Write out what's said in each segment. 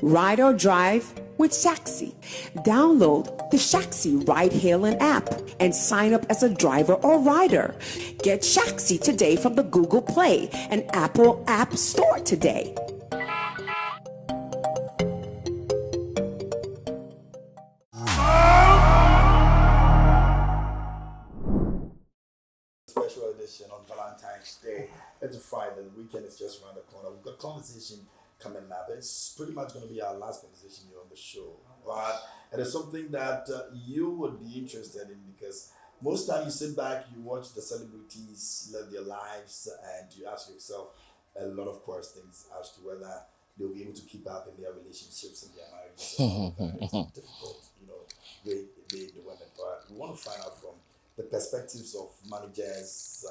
Ride or drive with Shaxi. Download the Shaxi ride-hailing app and sign up as a driver or rider. Get Shaxi today from the Google Play and Apple App Store today. Special edition on Valentine's Day. It's a Friday, the weekend is just around the corner. We've got conversation coming up. It's pretty much going to be our last conversation here on the show. But it is something that you would be interested in because most time you sit back, you watch the celebrities live their lives, and you ask yourself a lot of questions as to whether they'll be able to keep up in their relationships and their marriages. It's difficult, they the women. But we want to find out from the perspectives of managers,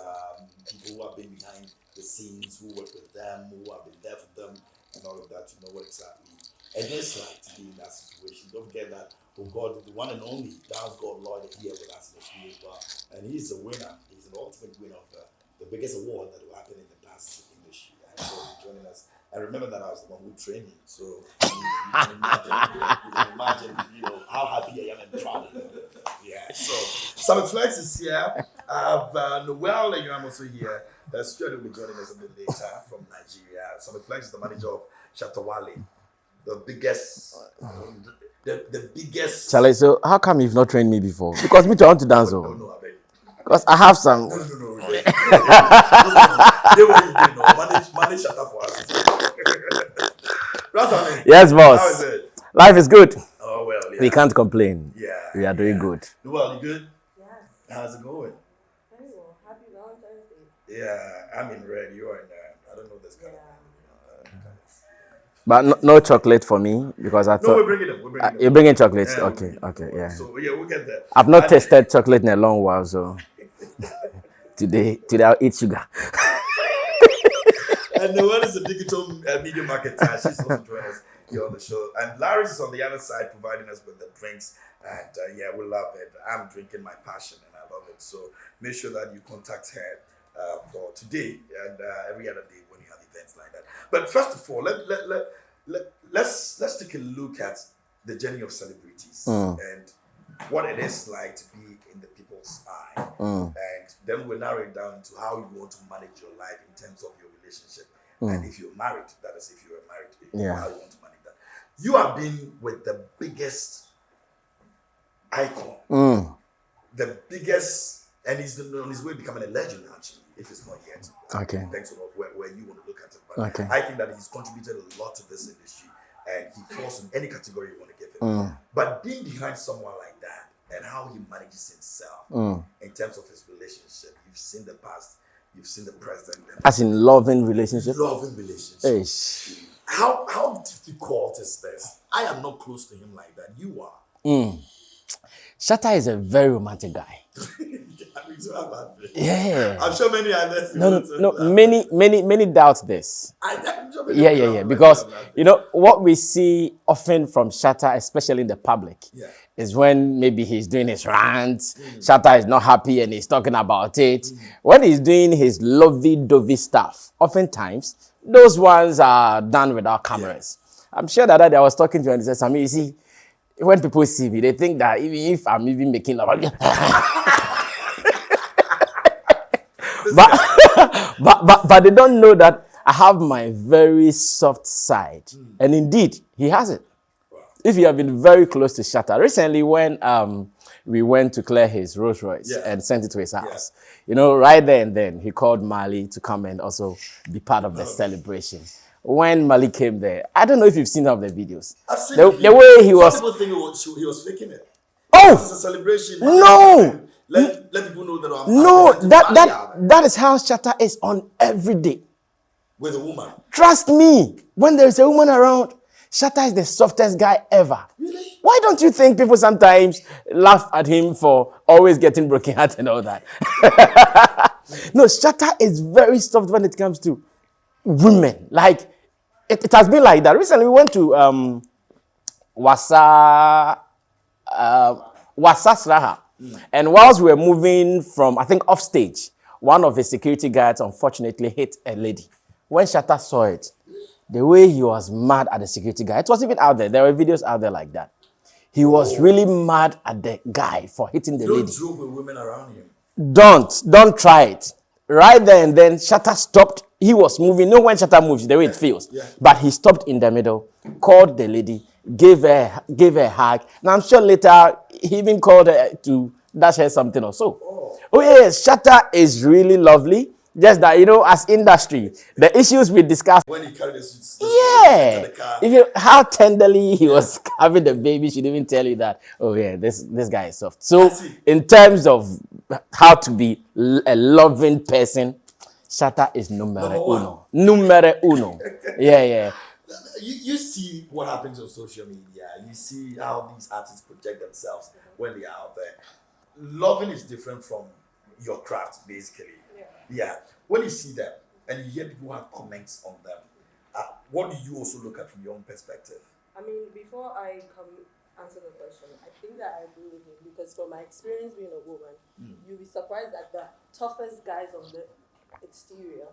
people who have been behind the scenes, who work with them, who have been there for them, and all of that, what exactly it is like to be in that situation. Don't forget that, God, the one and only, Dance God Lord, here with us in the studio as well. And he's a winner. He's an ultimate winner of the biggest award that will happen in the dance industry. And so he's joining us. And remember that I was the one who trained him. So you can imagine, how happy I am and proud of him. Yeah. So Sammy Flex is here. Wale, and I'm also here. Stuart will be joining us a bit later from Nigeria. Sammy Flex is the manager of Shatta Wale, the biggest. The biggest. Charlie, so how come you've not trained me before? Because me too, I want to dance. No, I beg. Because I have some. No. Manage Shatta for us. Yes, boss. How is it? Life is good. Oh, well, yeah. We can't complain. Yeah. We are doing good. Well, you good? Yes. How's it going? Very well. Happy Valentine's Day. Yeah, I'm in red. You are in I don't know this kind of. But no chocolate for me because I thought. No, we're bringing them. You're bringing chocolates? Yeah, Okay, yeah. So, yeah, we'll get there. I've not tasted chocolate in a long while, so today I'll eat sugar. And the one is a digital media marketer. She's also joining us here on the show. And Larry's is on the other side providing us with the drinks. And we love it. I'm drinking my passion and I love it. So make sure that you contact her for today and every other day when you have events like that. But first of all, let's take a look at the journey of celebrities and what it is like to be in the people's eye. And then we'll narrow it down to how you want to manage your life in terms of your relationship. And if you're married, that is if you are married, how you want to manage that. You have been with the biggest icon, the biggest, and he's on his way becoming a legend actually, if it's not yet. Okay. Thanks a lot where you want to look at it. But Okay. I think that he's contributed a lot to this industry and he falls in any category you want to give him. But being behind someone like that and how he manages himself in terms of his relationship, you've seen the past, you've seen the present. As in loving relationship? Loving relationship. Eish. How difficult is this? I am not close to him like that. You are. Shatta is a very romantic guy. Yeah. I'm sure many others. No. Many doubt this. I'm sure Yeah. Because what we see often from Shatta, especially in the public, is when maybe he's doing his rant. Shatta is not happy and he's talking about it. When he's doing his lovey-dovey stuff, oftentimes those ones are done without cameras. I'm sure that I was talking to him and he said, Sammy, you see, when people see me, they think that even if I'm even making love, but they don't know that I have my very soft side, and indeed he has it. Wow. If you have been very close to Shatta recently, when we went to clear his Rolls Royce and sent it to his house, right there and then he called Mali to come and also be part of the celebration. When Mali came there, I don't know if you've seen some of the videos. I've seen the way he was. Some people think he was faking it. Oh, it's a celebration. No. Let people know that I'm. No, that is how Shatta is on every day. With a woman. Trust me. When there is a woman around, Shatta is the softest guy ever. Really? Why don't you think people sometimes laugh at him for always getting broken heart and all that? No, Shatta is very soft when it comes to women. Like, it has been like that. Recently, we went to Wasa Sraha. And whilst we were moving from, I think, off stage, one of his security guards unfortunately hit a lady. When Shatta saw it, The way he was mad at the security guy. It was even out there. There were videos out there like that. He was really mad at the guy for hitting the lady. Don't joke with women around him. Don't try it. Right there and then, Shatta stopped. He was moving. No, when Shatta moves, the way it feels. Yeah. But he stopped in the middle, called the lady, gave her a hug. And I'm sure later, he even called her to dash her something or so. Oh yes, Shatta is really lovely. Just that, as industry, the issues we discussed. When he carried the Yeah. the car. How tenderly he was having the baby, she'd even tell you that, oh yeah, this guy is soft. So in terms of how to be a loving person, Shatta is numero uno. Numero uno. Yeah. You see what happens on social media. You see how these artists project themselves when they are out there. Loving is different from your craft, basically. Yeah. When you see them and you hear people have comments on them, what do you also look at from your own perspective? I mean, before I answer the question, I think that I agree with him because from my experience being a woman, you'll be surprised that the toughest guys on the exterior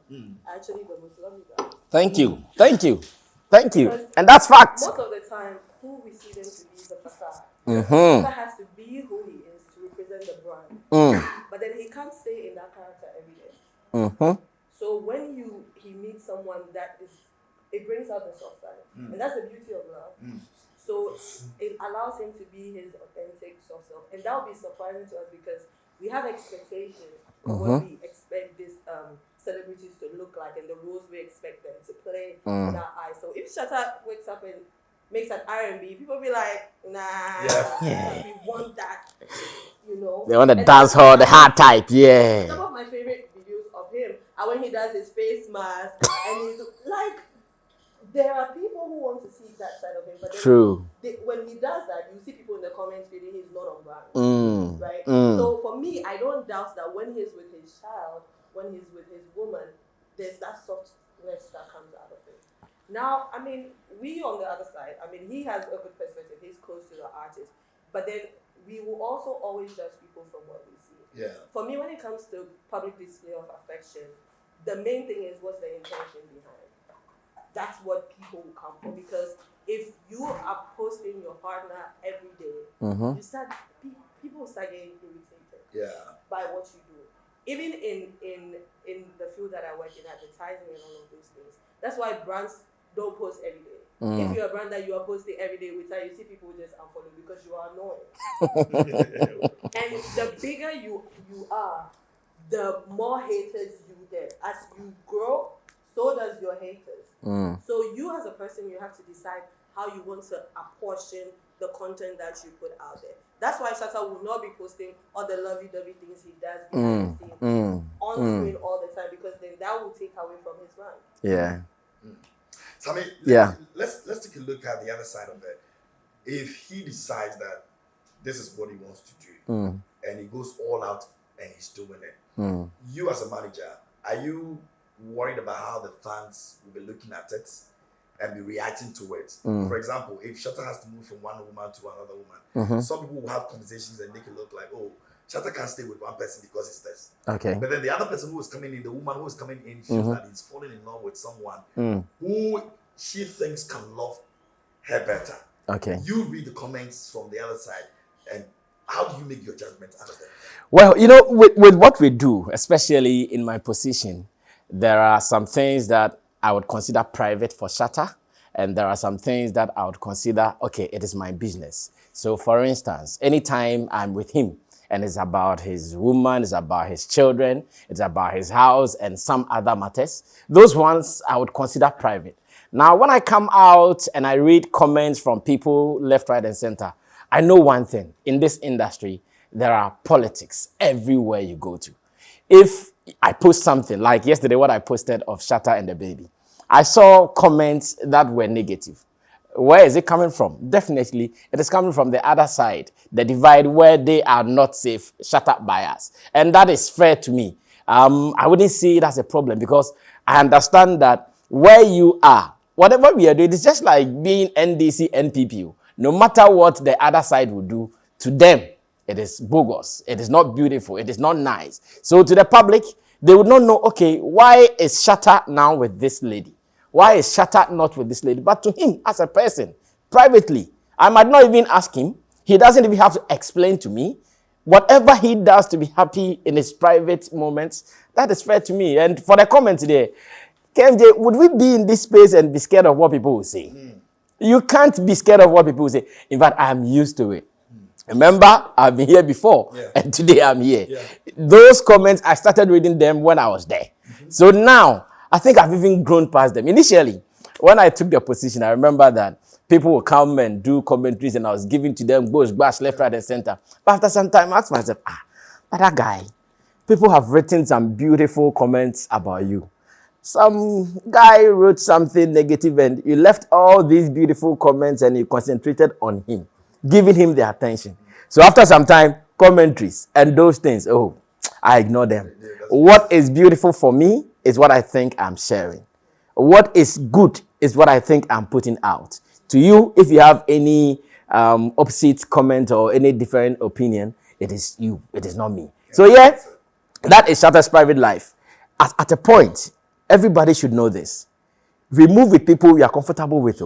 are actually the most lovely guys. Thank you. And that's fact. Most of the time, who we see them to be is a facade. Mm-hmm. That has to be who he is to represent the brand. But then he can't stay in that character every day. Mm-hmm. So when he meets someone it brings out the soft side. And that's the beauty of love. So it allows him to be his authentic soft self. And that will be surprising to us because we have expectations of what we expect these celebrities to look like and the roles we expect them to play in our eyes. So if Shatta wakes up and makes an R&B, people be like, nah, we want that, They want the dance hall, the hard type, yeah. Some of my favorite videos of him are when he does his face mask and he's like, there are people who want to see that side of him, but true. When he does that, you see people in the comments feeling he's not on brand, right? So for me, I don't doubt that when he's with his child, when he's with his woman, there's that softness that comes out of it. Now, I mean, we on the other side, I mean, he has a good perspective. He's close to the artist, but then we will also always judge people from what we see. Yeah. For me, when it comes to public display of affection, the main thing is what's the intention behind. That's what people will come for, because if you are posting your partner every day, you start people start getting irritated by what you do. Even in the field that I work in, advertising and all of those things. That's why brands don't post every day. If you're a brand that you are posting every day with time, you see people just unfollow because you are annoying. And the bigger you are, the more haters you get. As you grow, so does your haters. So you as a person, you have to decide how you want to apportion the content that you put out there. That's why Shatta will not be posting all the lovey-dovey things he does behind the scenes on screen all the time, because then that will take away from his brand. Yeah. Sammy, let's take a look at the other side of it. If he decides that this is what he wants to do, and he goes all out and he's doing it, you as a manager, are you worried about how the fans will be looking at it and be reacting to it? For example, if Shatta has to move from one woman to another woman, some people will have conversations and make it look like, oh, Shatta can't stay with one person because it's this. Okay. But then the other person who is coming in, the woman who is coming in, feels that he's falling in love with someone who she thinks can love her better. Okay. You read the comments from the other side, and how do you make your judgment out of it? Well, with what we do, especially in my position, there are some things that I would consider private for Shatta, and there are some things that I would consider, okay, it is my business. So for instance, anytime I'm with him and it's about his woman, it's about his children, it's about his house and some other matters, those ones I would consider private. Now, when I come out and I read comments from people left, right, and center, I know one thing. In this industry, there are politics everywhere you go to. If I post something, like yesterday what I posted of Shatta and the baby, I saw comments that were negative. Where is it coming from? Definitely, it is coming from the other side, the divide where they are not safe, shut up by us. And that is fair to me. I wouldn't see it as a problem, because I understand that where you are, whatever we are doing, it's just like being NDC, NPPO. No matter what the other side will do, to them, it is bogus. It is not beautiful. It is not nice. So to the public, they would not know, okay, why is Shatta now with this lady? Why is Shatta not with this lady? But to him, as a person, privately, I might not even ask him. He doesn't even have to explain to me. Whatever he does to be happy in his private moments, that is fair to me. And for the comment today, KMJ, would we be in this space and be scared of what people will say? You can't be scared of what people will say. In fact, I'm used to it. Remember, I've been here before, and today I'm here. Those comments, I started reading them when I was there. So now, I think I've even grown past them. Initially, when I took the position, I remember that people would come and do commentaries, and I was giving to them bush, bash, left, right, and center. But after some time, I asked myself, but that guy, people have written some beautiful comments about you. Some guy wrote something negative, and you left all these beautiful comments and you concentrated on him, giving him the attention. So after some time, commentaries and those things, I ignore them. What is beautiful for me is what I think I'm sharing. What is good is what I think I'm putting out. To you, if you have any opposite comment or any different opinion, it is you. It is not me. So yeah, that is Shatta's private life. At a point, everybody should know this. We move with people we are comfortable with.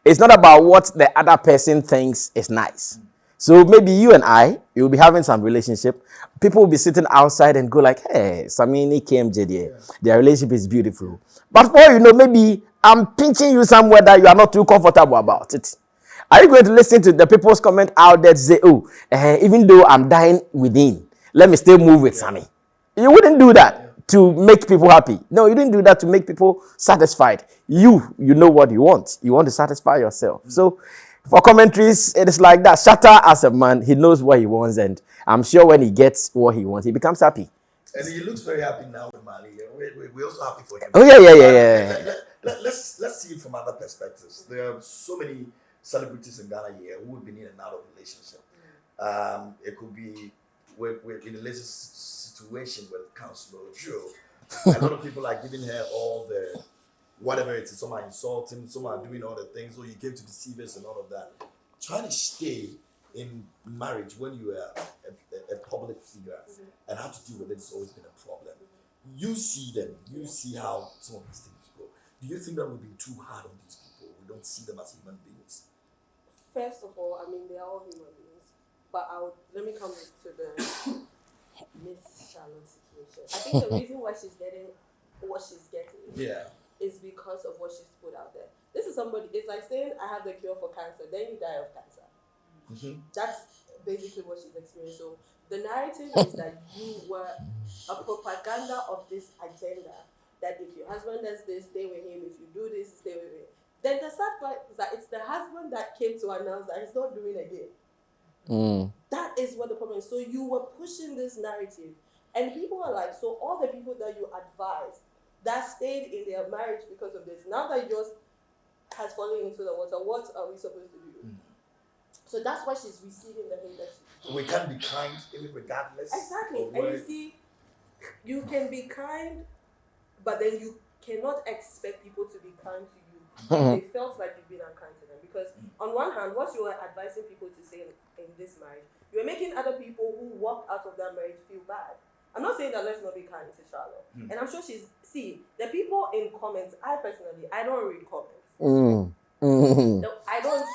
It's not about what the other person thinks is nice. So maybe you and I, you'll be having some relationship. People will be sitting outside and go like, hey, Sammy, KMJ there. Their relationship is beautiful. But for you know, maybe I'm pinching you somewhere that you are not too comfortable about it. Are you going to listen to the people's comment out there to say, even though I'm dying within, let me still move with Sammy? You wouldn't do that to make people happy. No, you didn't do that to make people satisfied. You know what you want. You want to satisfy yourself. So for commentaries, it is like that. Shatta as a man, he knows what he wants, and I'm sure when he gets what he wants, he becomes happy. And he looks very happy now with Mali. We're also happy for him. Oh yeah. Let's see it from other perspectives. There are so many celebrities in Ghana here who have been in and out of relationship. It could be we're in a relationship situation where it comes to Joe. A lot of people are giving her all the whatever it is. Some are insulting, some are doing all the things. Oh, you came to deceive us and all of that. Trying to stay in marriage when you are a public figure and how to deal with it has always been a problem. You see them, you see how some of these things go. Do you think that would be too hard on these people? We don't see them as human beings. First of all, I mean, they're all human beings. But let me come to the Miss Charlotte situation. I think the reason why she's getting what she's getting is because of what she's put out there. This is somebody, it's like saying, I have the cure for cancer, then you die of cancer. That's basically what she's experienced. So the narrative is that you were a propaganda of this agenda, that if your husband does this, stay with him. If you do this, stay with him. Then the sad part is that it's the husband that came to announce that he's not doing it again. That is what the problem is. So you were pushing this narrative, and people are like, so all the people that you advised that stayed in their marriage because of this, now that yours has fallen into the water, what are we supposed to do? So that's why she's receiving the hate that she. We can't be kind even regardless. Exactly. And you see, you can be kind, but then you cannot expect people to be kind to you if they felt like you've been unkind to them. Because on one hand, what you are advising people to say in this marriage, you are making other people who walked out of that marriage feel bad. I'm not saying that let's not be kind to Charlotte. And I'm sure the people in comments, I don't read comments. No, I don't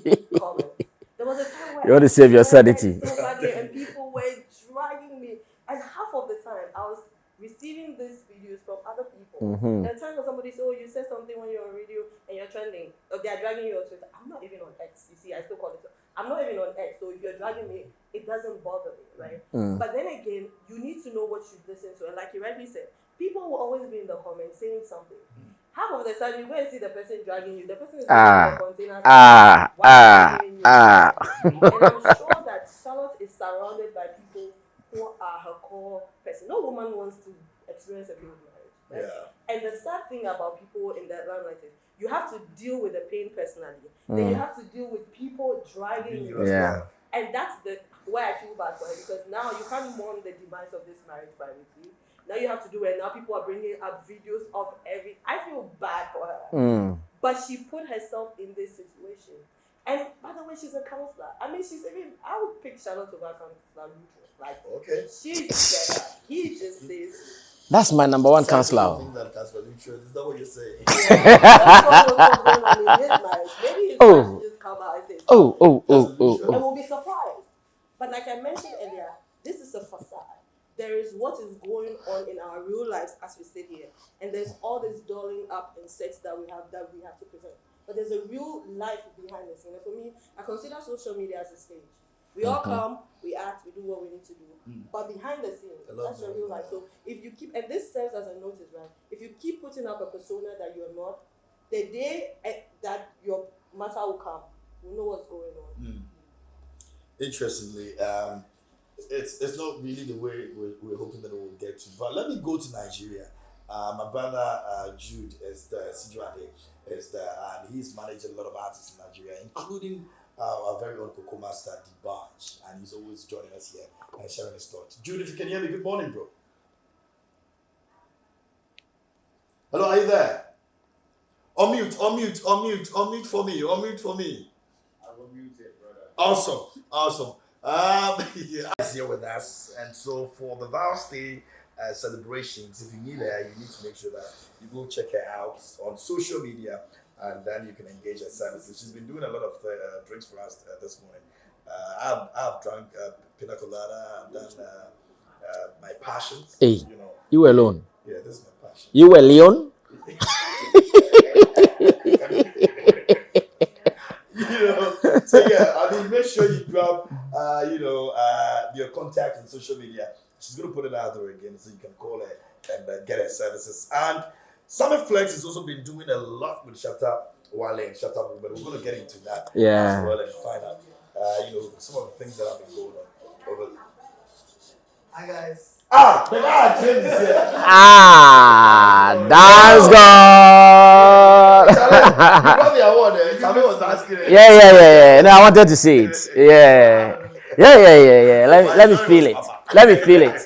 read comments. There was a time where you want to save your sanity. And people were dragging me. And half of the time, I was receiving these videos from other people. There are times when somebody says, oh, you said something when you're on radio and you're trending. Or they're dragging you on Twitter. I'm not even on X. You see, I still call it. I'm not even on X. So if you're dragging me, it doesn't bother me, right? But then again, you need to know what you listen to. And like you rightly said, people will always be in the comments saying something. Half of the time, you go and see the person dragging you. The person is in the container. And I'm sure that Charlotte is surrounded by people who are her core person. No woman wants to experience a failed marriage. Right? And the sad thing about people in that limelight is you have to deal with the pain personally. Then you have to deal with people dragging you as well. And that's why I feel bad for her, because now you can't mourn the demise of this marriage privately. Now you have to do it. Now people are bringing up videos of I feel bad for her. But she put herself in this situation. And by the way, she's a counselor. I mean, I would pick Charlotte over a counselor. Like, she's better. He just says, That's my number one Sometimes counselor. people think that counselor is interest. Is that what you're saying? Everyone knows what's going on in his marriage. Maybe his wife should just come out and say something. And we'll be surprised. But like I mentioned earlier, this is a facade. There is what is going on in our real lives as we sit here. And there's all this dolling up in sets that we have to present. But there's a real life behind the scene. And for me, I consider social media as a stage. We all come, we act, we do what we need to do. But behind the scenes, that's your real life. So if you keep, and this serves as a notice, right? If you keep putting up a persona that you're not, the day that your matter will come, you know what's going on. Interestingly, it's not really the way we're hoping that it will get to. But let me go to Nigeria. My brother Jude is the Sijuade is the and he's managed a lot of artists in Nigeria, including our very own Coco Master D'banj, and he's always joining us here and sharing his thoughts. Jude, if you can hear me, good morning, bro. Hello, are you there? Unmute for me, unmute for me. I will mute it, brother. Awesome. He's here with us, and so for the Vals Day celebrations, if you need her, you need to make sure that you go check her out on social media, and then you can engage her services. She's been doing a lot of drinks for us this morning. I've drunk pina colada. I've done my passions. Hey, you were alone. Yeah, this is my passion. You were Leon. So yeah, I mean, make sure you grab, your contact on social media. She's gonna put it out there again, so you can call her and get her services. And Sammy Flex has also been doing a lot with Shatta, Wale and Shatta, but we're gonna get into that as well and find out, some of the things that have been going on over. Hi guys. The guy James is here. That's God. You got the award. Sammy was asking it. Yeah. No, I wanted to see it. Yeah. Let me feel it.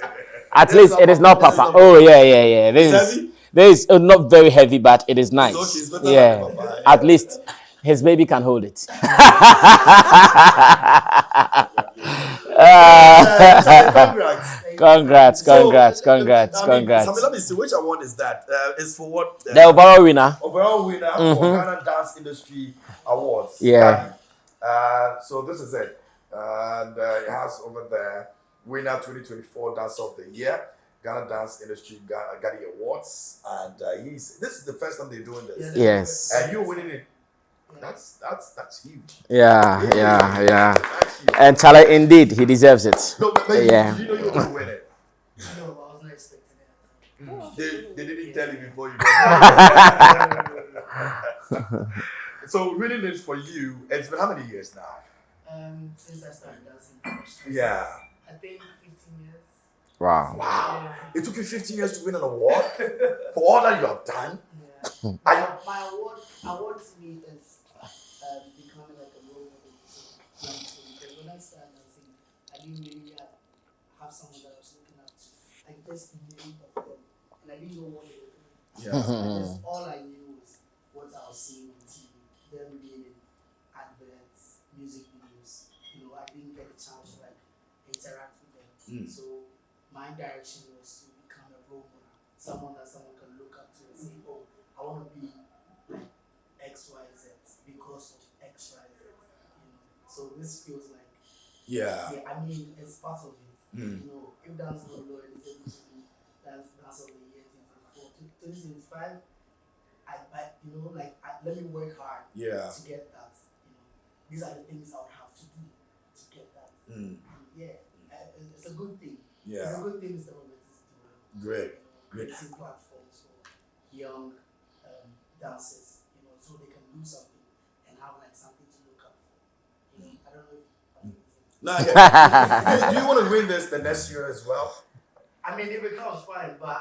At least it is not Papa. Oh yeah. This is not very heavy, but it is nice. Yeah. At least his baby can hold it. Congrats. Sammy, let me see, which award is that? It's for what? The overall winner. For Ghana Dance Industry Awards. Yeah. So this is it. And it has over there winner 2024 Dance of the Year, Ghana Dance Industry Gadi Awards, and this is the first time they're doing this. Yes. And you're winning it. That's huge. Yeah. That's huge. And Charlie, indeed, he deserves it. No, but Yeah. you know you're going to win it. No, I was not expecting it. They didn't tell you before you got it. So winning it for you, it's been how many years now? Since I started dancing. Yeah. I think 15 years. Wow. Wow. It took you 15 years to win an award for all that you have done. Yeah. My award to me is becoming like a role model to young people. Because when I started dancing, I didn't really have someone that I was looking up to. I just knew of them, and I didn't know what they were doing. Yeah. All I knew was what I was seeing on TV, them being in adverts, music videos. I didn't get a chance to interact with them. So my direction was to become a role model, someone that someone can look up to and say, oh, I want to be like X, Y, Z because of X, Y, Z. So this feels like I mean, it's part of it. If Dance of the Lord is able to be Dance of the Year 2025, let me work hard to get that. These are the things I would have to do to get that. It's a good thing. It's a good thing Mr. Robert is doing. Great. Creating platforms for young dancers, so they can do something and have something to look up for. I don't know if Do you want to win this the next year as well? I mean, if it comes, fine, but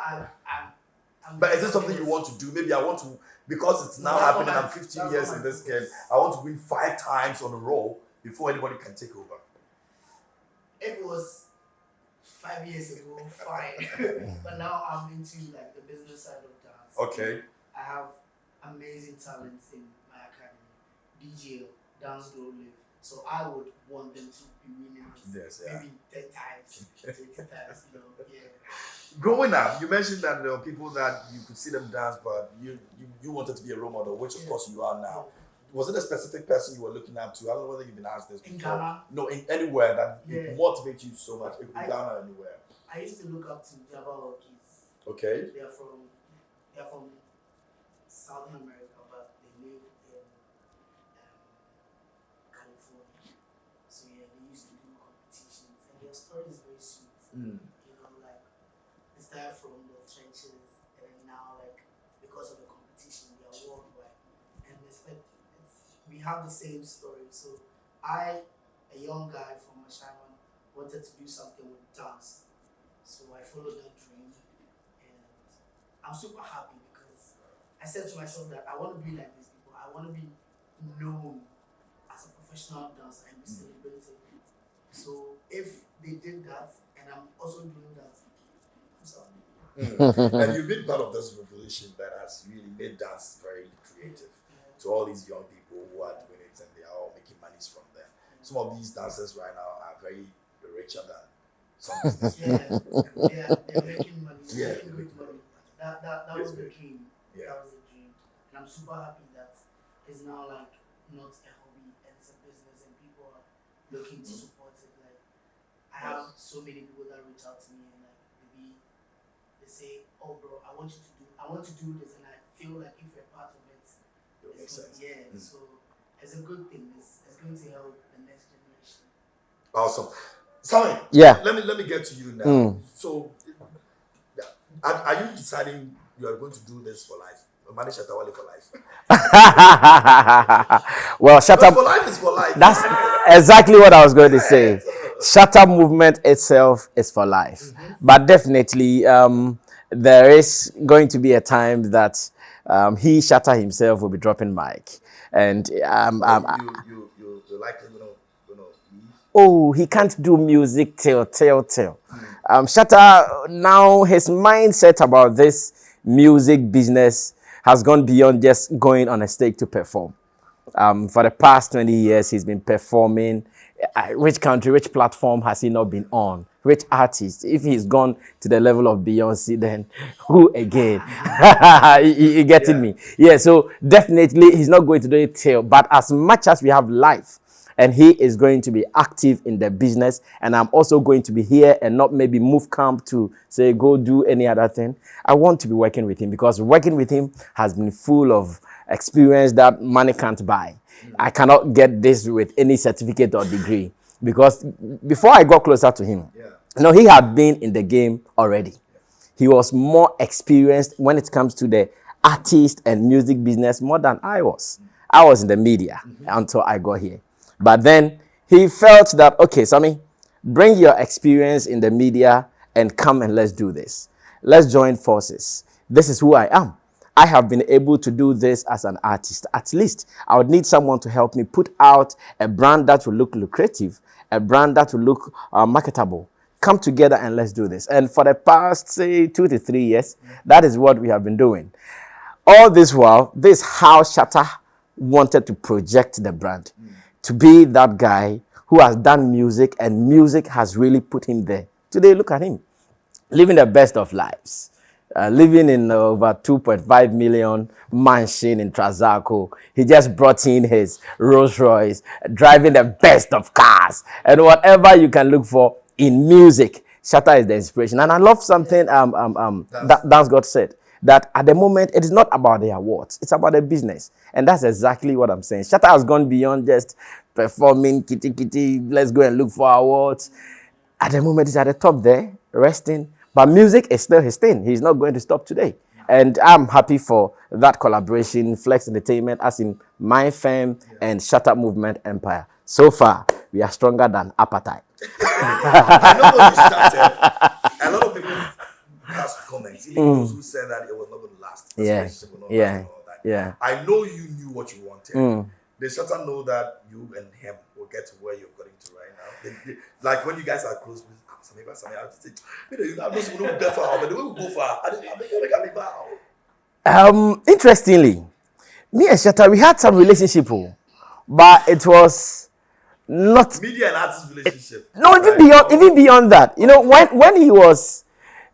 But is this something you want to do? Maybe I want to, because it's now happening, I'm 15 years in this game, I want to win 5 times on a roll before anybody can take over. If it was 5 years ago, fine. But now I'm into the business side of dance. Okay. I have amazing talents in my academy. DJL, Dance Grow Live, So I would want them to be winning this Yes, maybe 10 times, 20 times, yeah. Growing up, you mentioned that there were people that you could see them dance, but you wanted to be a role model, which of course you are now. Was it a specific person you were looking up to? I don't know whether you've been asked this before. In Ghana? No, in anywhere that motivates you so much. In Ghana, anywhere. I used to look up to Java Rockies. Okay. They're from Southern America, but they live in California. So yeah, they used to do competitions, and their story is very sweet. You know, like they started from the trenches, and then now, like because of the competition, they are worldwide. And we have the same story. So I, a young guy from Mashaman, wanted to do something with dance. So I followed that dream, and I'm super happy because I said to myself that I want to be like these people. I want to be known as a professional dancer and be celebrated. So if they did that, and I'm also doing that, I'm sorry. And you've been part of this revolution that has really made dance very creative to all these young people who are doing it, and they are all making monies from them. Some of these dancers right now are very richer than some business people. They're making money. Yeah, They're making money. That was the dream. Yeah. That was the dream. And I'm super happy that it's now like not a hobby and it's a business, and people are looking to support it. Like I have so many people that reach out to me, and like maybe they say, "Oh, bro, I want to do this," and I feel like if you're part of it, Makes sense. yeah. So it's a good thing. It's going to help the next generation. Awesome. Sammy, Yeah. let me get to you now. So, are you deciding you are going to do this for life? Manage Shatta Wale for life. Well, Shatta for life is for life. That's exactly what I was going to say. Shatta movement itself is for life, but definitely there is going to be a time that he Shatta himself will be dropping mic, and you likely gonna leave? oh, he can't do music till. Shatta, now his mindset about this music business has gone beyond just going on a stage to perform. For the past 20 years, he's been performing. Which country, which platform has he not been on? Which artist? If he's gone to the level of Beyonce, then who again? You getting me? Yeah, so definitely he's not going to do it till. But as much as we have life, and he is going to be active in the business, and I'm also going to be here and not maybe move camp to say go do any other thing. I want to be working with him because working with him has been full of experience that money can't buy. I cannot get this with any certificate or degree, because before I got closer to him, he had been in the game already. He was more experienced when it comes to the artist and music business more than I was. I was in the media until I got here. But then he felt that, okay, Sammy, bring your experience in the media and come and let's do this. Let's join forces. This is who I am. I have been able to do this as an artist. At least I would need someone to help me put out a brand that will look lucrative, a brand that will look marketable. Come together and let's do this. And for the past, say, 2 to 3 years, that is what we have been doing. All this while, this is how Shatta wanted to project the brand. To be that guy who has done music, and music has really put him there. Today, look at him, living the best of lives. Living in over 2.5 million mansion in Trazaco. He just brought in his Rolls Royce, driving the best of cars. And whatever you can look for in music, Shatta is the inspiration. And I love something Dance God said, that at the moment, it is not about the awards. It's about the business. And that's exactly what I'm saying. Shatta has gone beyond just performing, kitty, let's go and look for awards. At the moment, he's at the top there, resting. But music is still his thing. He's not going to stop today. And I'm happy for that collaboration, Flex Entertainment, as in my firm and Shatta Movement Empire. So far, we are stronger than Appetite. I know when you started, a lot of people cast comments, even those who said that it was not going to last. Yeah. I know you knew what you wanted. Did Shatta know that you and him will get to where you're getting to right now? Like when you guys are close, I have to say, you know, I'm not going to go far, but the way we go far, interestingly, me and Shatta, we had some relationship, but it was Not media and artist relationship. no, even beyond that. You know, when he was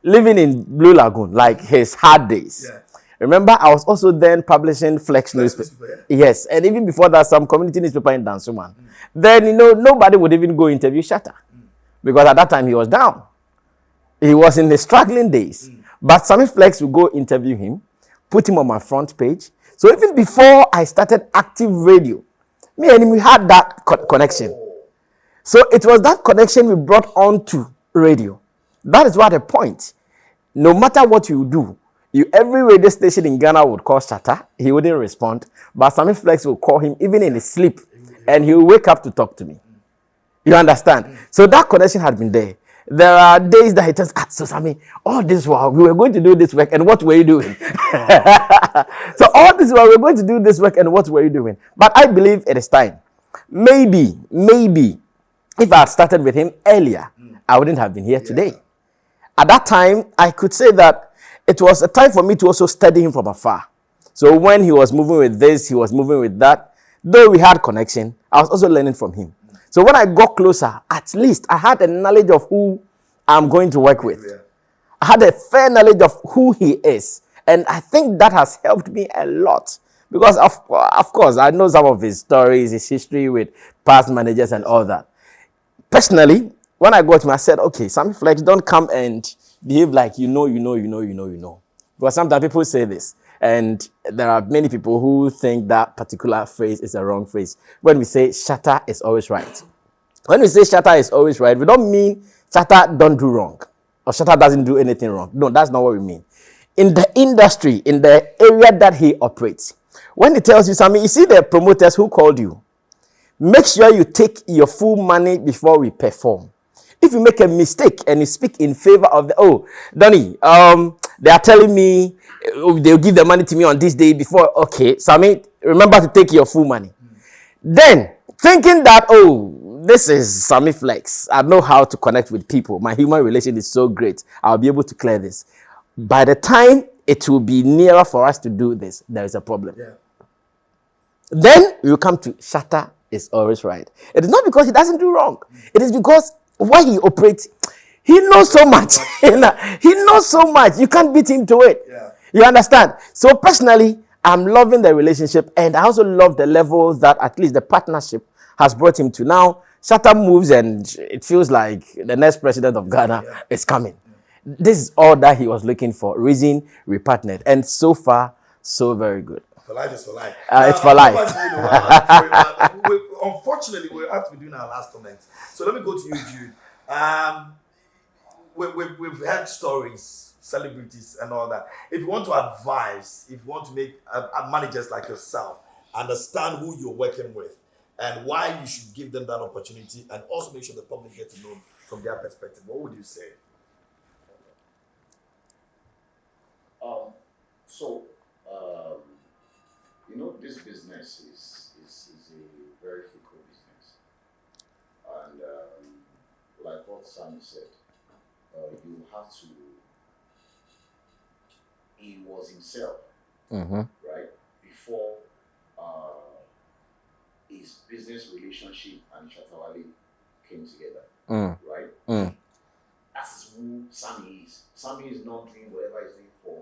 living in Blue Lagoon, like his hard days. Yeah. Remember, I was also then publishing Flex newspaper. Yeah. Yes, and even before that, some community newspaper in Dansuman. Then, you know, nobody would even go interview Shatta because at that time he was down. He was in the struggling days. But Sammy Flex would go interview him, put him on my front page. So even before I started active radio, me and him, we had that connection. So it was that connection we brought on to radio. That is what the point. No matter what you do, every radio station in Ghana would call Shatta. He wouldn't respond. But Sammy Flex will call him even in his sleep. And he will wake up to talk to me. You understand? So that connection had been there. There are days that he tells, so Sammy, all this while we were going to do this work, and what were you doing? So all this while we were going to do this work, and what were you doing? But I believe it is time. Maybe, if I had started with him earlier, I wouldn't have been here today. At that time, I could say that it was a time for me to also study him from afar. So when he was moving with this, he was moving with that. Though we had connection, I was also learning from him. So when I got closer, at least I had a knowledge of who I'm going to work with. I had a fair knowledge of who he is. And I think that has helped me a lot. Because of course, I know some of his stories, his history with past managers and all that. Personally, when I got him, I said, okay, Sammy Flex, don't come and behave like you know. Because sometimes people say this. And there are many people who think that particular phrase is a wrong phrase. When we say Shatta is always right. When we say Shatta is always right, we don't mean Shatta don't do wrong. Or Shatta doesn't do anything wrong. No, that's not what we mean. In the industry, in the area that he operates, when he tells you, Sammy, you see the promoters who called you, make sure you take your full money before we perform. If you make a mistake and you speak in favor of Donny, they are telling me they'll give the money to me on this day before. Okay, Sammy, remember to take your full money. Then, thinking that, this is Sammy Flex, I know how to connect with people. My human relation is so great. I'll be able to clear this. By the time it will be nearer for us to do this, there is a problem. Then you come to Shatta is always right. It is not because he doesn't do wrong. It is because why he operates, he knows so much. He knows so much. You can't beat him to it. You understand? So personally, I'm loving the relationship, and I also love the level that at least the partnership has brought him to. Now, Shatta moves, and it feels like the next president of Ghana is coming. This is all that he was looking for. Reason we partnered, and so far, so very good. For life is for life. It's for life. Unfortunately, we have to be doing our last comments. So let me go to you, Jude. We've heard stories, celebrities, and all that. If you want to advise, if you want to make managers like yourself understand who you're working with and why you should give them that opportunity, and also make sure the public get to know from their perspective, what would you say? This business is a very fickle business. And like what Sammy said, you have to, he was himself, right? Before his business relationship and Shatta Wale came together, right? That's who Sammy is. Sammy is not doing whatever he's doing for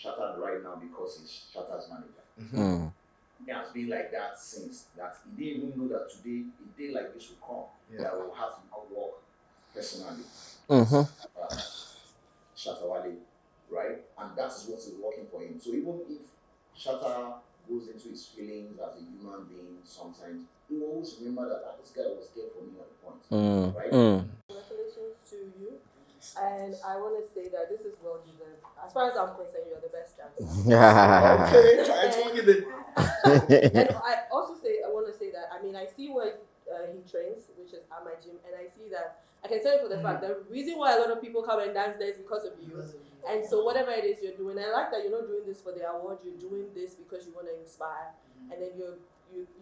Shatta right now because he's Shatta's manager. It has been like that since that he didn't even know that today a day like this will come that will have to now work personally. Shatta Wale, right? And that is what is working for him. So even if Shatta goes into his feelings as a human being, sometimes he will always remember that this guy was there for me at the point, right? Congratulations to you. And I want to say that this is well deserved. As far as I'm concerned, you're the best dancer. Okay, I told you that. And I want to say that, I see where he trains, which is at my gym, and I see that, I can tell you for the fact, the reason why a lot of people come and dance there is because of you. And so whatever it is you're doing, I like that you're not doing this for the award, you're doing this because you want to inspire, and then you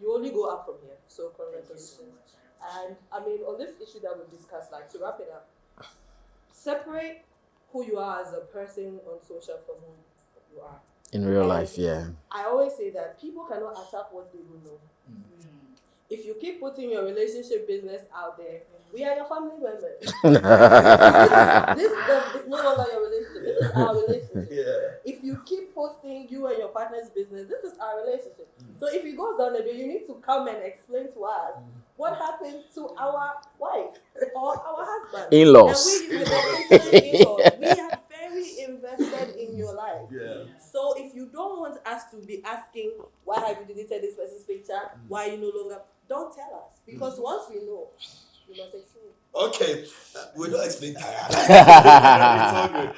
only go up from here. So congratulations. And on this issue that we've discussed, like to wrap it up, separate who you are as a person on social from who you are in real life. I always say that people cannot attack what they don't know. If you keep putting your relationship business out there, we are your family members. This is no longer your relationship. This is our relationship. Yeah. If you keep posting you and your partner's business, this is our relationship. So if it goes down a bit, you need to come and explain to us what happened to our wife or our husband. In-laws. And we are very invested in your life. Yeah. So if you don't want us to be asking, why have you deleted this person's picture? Why you no longer? Don't tell us. Because once we know, we must explain. Okay. We don't explain tired. It's all good.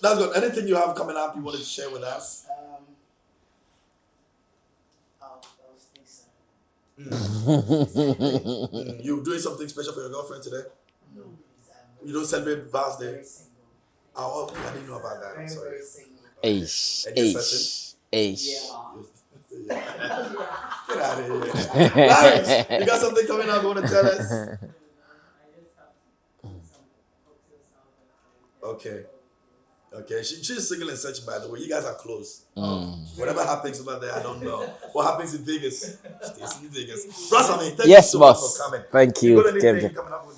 That's good. Anything you have coming up you want to share with us? You doing something special for your girlfriend today? No, You don't celebrate Vals Day? Oh, I didn't know about that. I'm sorry. Aish. Get out of here. Nice. You got something coming up you want to tell us? Okay. She's single and such, by the way. You guys are close. Whatever happens over there, I don't know. What happens in Vegas stays in Vegas. Sammy, thank you so much for coming. Thank you. You got anything coming up with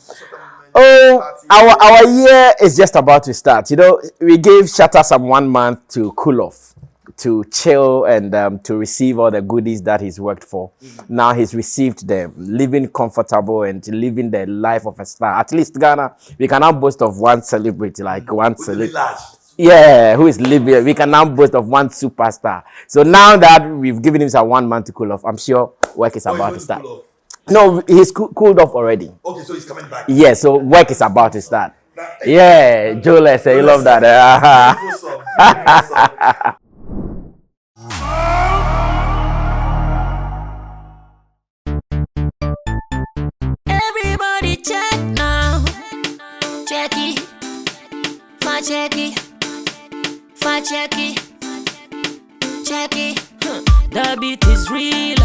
Our year is just about to start. You know, we gave Shatta some 1 month to cool off, to chill, and to receive all the goodies that he's worked for. Now he's received them, living comfortable and living the life of a star. At least Ghana, we can now boast of one celebrity, like one celebrity. Yeah, who is living? We can now boast of one superstar. So now that we've given him some 1 month to cool off, I'm sure work is about to start. No, he's cooled off already. Okay, so he's coming back. Yeah, so work is about to start. Yeah, Joe, let's say you love that. Everybody check now. Check it. Fa check it. Fa check it. Check it. The beat is real.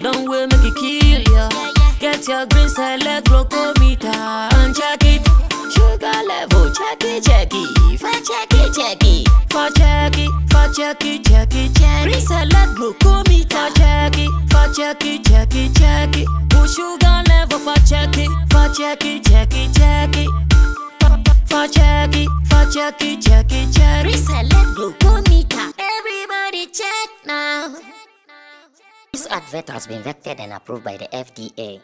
Don't wait, make it kill ya. Get your green select glucometer and check it. Sugar level, check it. Fa check it. Fa check it. Green select glucometer, check it. Fa check it. Push sugar level, fa check it. Fa check it. Reselect glucometer. Everybody check now. This advert has been vetted and approved by the FDA.